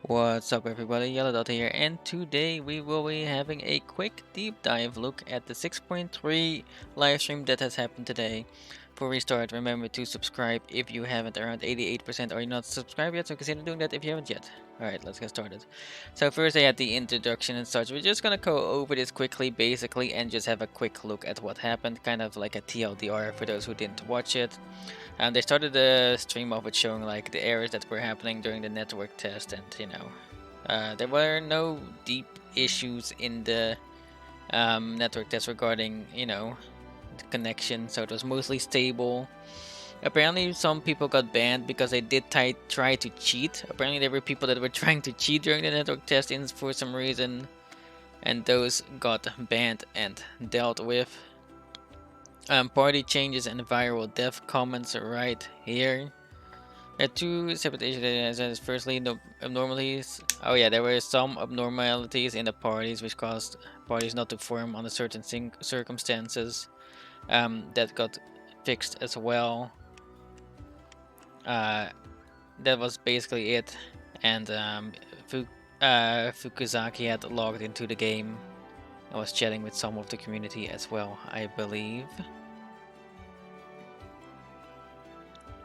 What's up everybody, Yellow here, and today we will be having a quick deep dive look at the 6.3 livestream that has happened today. Before we start, remember to subscribe if you haven't. Around 88% are not subscribed yet, so consider doing that if you haven't yet. Alright, let's get started. So first I had the introduction and such. We're just gonna go over this quickly, basically, and just have a quick look at what happened, kind of like a TLDR for those who didn't watch it. They started the stream off with showing like the errors that were happening during the network test, and there were no deep issues in the network test regarding the connection, so it was mostly stable. Apparently, some people got banned because they did try to cheat. Apparently, there were people that were trying to cheat during the network testing for some reason, and those got banned and dealt with. Party changes and viral death comments are right here. Two separate issues. Firstly, the abnormalities. Oh yeah, there were some abnormalities in the parties which caused parties not to form under certain circumstances. That got fixed as well. That was basically it. And Fukuzaki had logged into the game and was chatting with some of the community as well, I believe.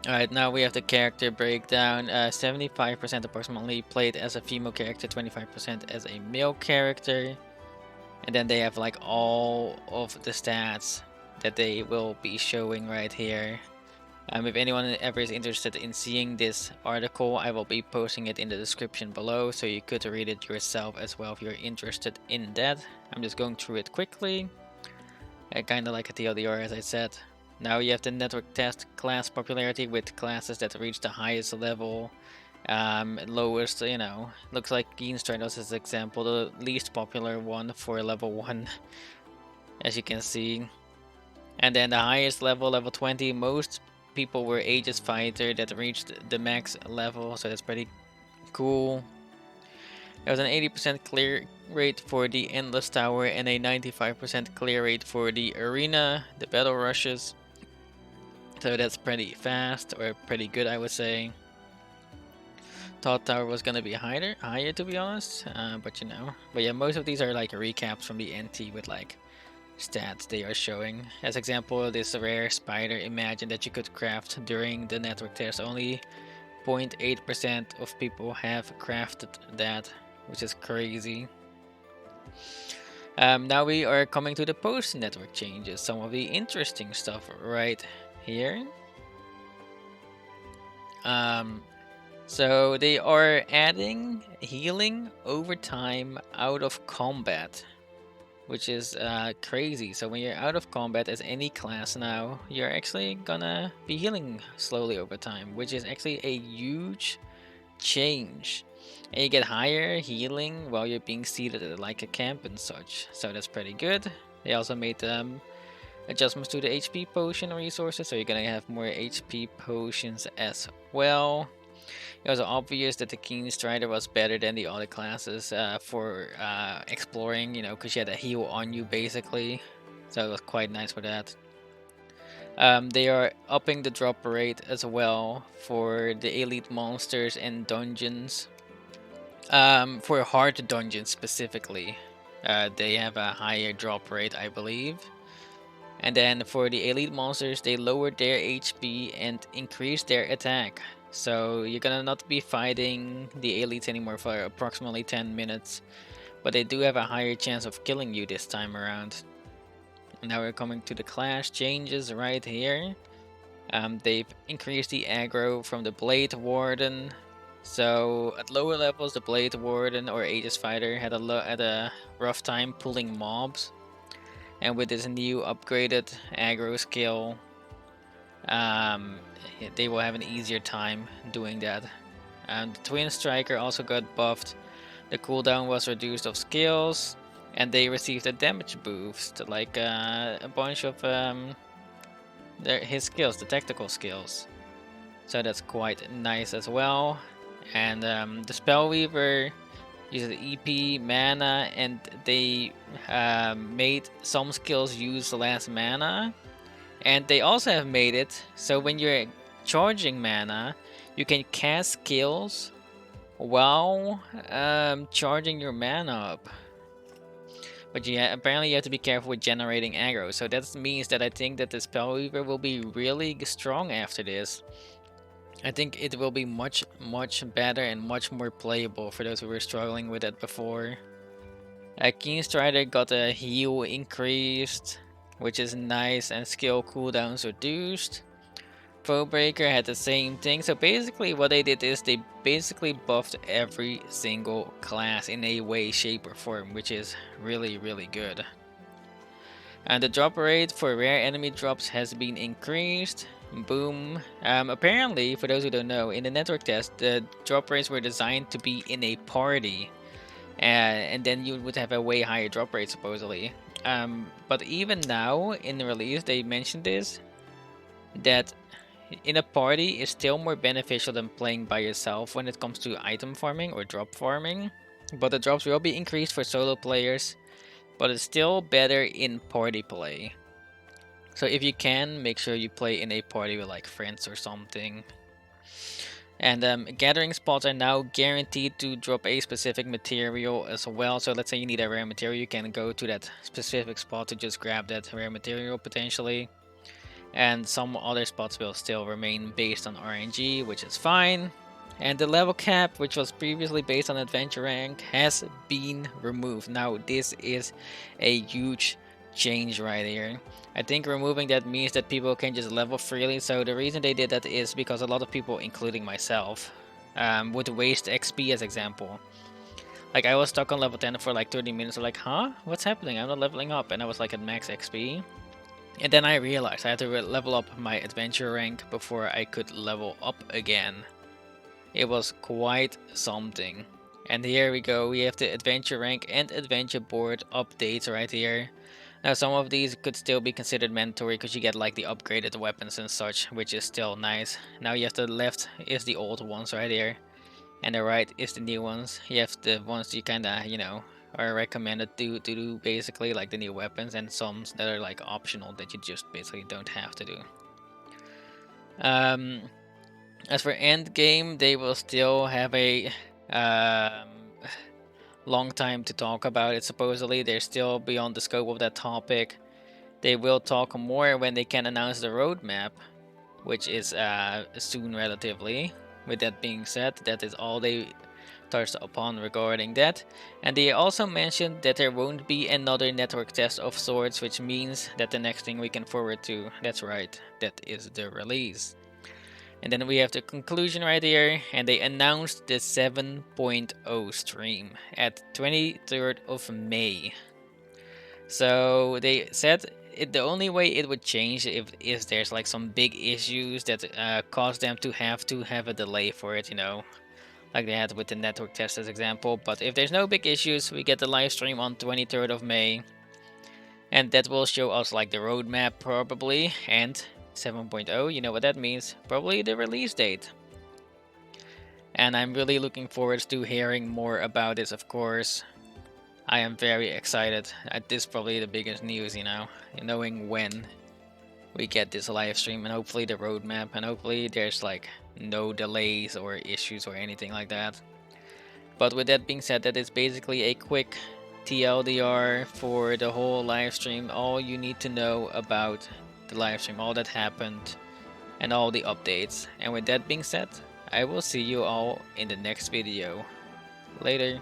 Alright, now we have the character breakdown. 75% approximately played as a female character, 25% as a male character. And then they have like all of the stats that they will be showing right here. If anyone ever is interested in seeing this article, I will be posting it in the description below, so you could read it yourself as well if you're interested in that. I'm just going through it quickly. Kind of like a TLDR, as I said. Now you have the network test class popularity with classes that reach the highest level. Lowest, looks like Keenstride was his example, the least popular one for level 1, as you can see. And then the highest level, level 20, most people were Aegis Fighter that reached the max level, so that's pretty cool. There was an 80% clear rate for the Endless Tower and a 95% clear rate for the Arena, the Battle Rushes. So that's pretty fast, or pretty good, I would say. Thought Tower was gonna be higher to be honest, but yeah, most of these are like recaps from the NT with like stats they are showing. As example, this rare spider, imagine that you could craft during the network test. Only 0.8% of people have crafted that, which is crazy. Now we are coming to the post-network changes, some of the interesting stuff right here. So they are adding healing over time out of combat, which is crazy. So when you're out of combat as any class now, you're actually gonna be healing slowly over time, which is actually a huge change. And you get higher healing while you're being seated at like a camp and such. So that's pretty good. They also made adjustments to the HP potion resources, so you're gonna have more HP potions as well. It was obvious that the Keen Strider was better than the other classes for exploring, because you had a heal on you basically. So it was quite nice for that. They are upping the drop rate as well for the elite monsters and dungeons. For hard dungeons specifically, they have a higher drop rate, I believe. And then for the elite monsters, they lowered their HP and increased their attack. So you're gonna not be fighting the elites anymore for approximately 10 minutes. But they do have a higher chance of killing you this time around. Now we're coming to the class changes right here. They've increased the aggro from the Blade Warden. So at lower levels, the Blade Warden or Aegis Fighter had a rough time pulling mobs. And with this new upgraded aggro skill, they will have an easier time doing that. The Twin Striker also got buffed. The cooldown was reduced of skills, and they received a damage boost, like a bunch of his skills, the tactical skills. So that's quite nice as well. And the Spellweaver uses EP, mana, and they made some skills use less mana. And they also have made it so when you're charging mana, you can cast skills while charging your mana up. But yeah, apparently you have to be careful with generating aggro. So that means that I think that the Spell Weaver will be really strong after this. I think it will be much better and much more playable for those who were struggling with it before. Keen Strider got a heal increased, which is nice, and skill cooldowns reduced. Foebreaker had the same thing. So basically what they did is they basically buffed every single class in a way, shape, or form, which is really good. And the drop rate for rare enemy drops has been increased. Boom. Apparently, for those who don't know, in the network test, the drop rates were designed to be in a party. And then you would have a way higher drop rate, supposedly. But even now, in the release, they mentioned this, that in a party is still more beneficial than playing by yourself when it comes to item farming or drop farming. But the drops will be increased for solo players, but it's still better in party play. So if you can, make sure you play in a party with like friends or something. And gathering spots are now guaranteed to drop a specific material as well. So let's say you need a rare material, you can go to that specific spot to just grab that rare material potentially. And some other spots will still remain based on RNG, which is fine. And the level cap, which was previously based on adventure rank, has been removed. Now this is a huge change right here. I think removing that means that people can just level freely. So the reason they did that is because a lot of people, including myself, would waste XP as example. Like I was stuck on level 10 for like 30 minutes. I'm like, huh? What's happening? I'm not leveling up. And I was like at max XP. And then I realized I had to level up my adventure rank before I could level up again. It was quite something. And here we go, we have the adventure rank and adventure board updates right here. Now some of these could still be considered mandatory because you get like the upgraded weapons and such, which is still nice. Now you have the left is the old ones right here, and the right is the new ones. You have the ones you kinda, you know, are recommended to do basically, like the new weapons, and some that are like optional that you just basically don't have to do. As for end game, they will still have a um, long time to talk about it. Supposedly, they're still beyond the scope of that topic. They will talk more when they can announce the roadmap, which is soon relatively. With that being said, that is all they touched upon regarding that. And they also mentioned that there won't be another network test of sorts, which means that the next thing we can forward to, that's right, that is the release. And then we have the conclusion right here, and they announced the 7.0 stream at 23rd of May. So they said the only way it would change if there's like some big issues that cause them to have a delay for it, you know, like they had with the network test as example. But if there's no big issues, we get the live stream on 23rd of May, and that will show us like the roadmap probably, and 7.0, you know what that means, probably the release date. And I'm really looking forward to hearing more about this, of course. I am very excited. This is probably the biggest news, you know, knowing when we get this live stream, and hopefully the roadmap, and hopefully there's like no delays or issues or anything like that. But with that being said, that is basically a quick TLDR for the whole live stream. All you need to know about the live stream, all that happened, and all the updates. And with that being said, I will see you all in the next video. Later.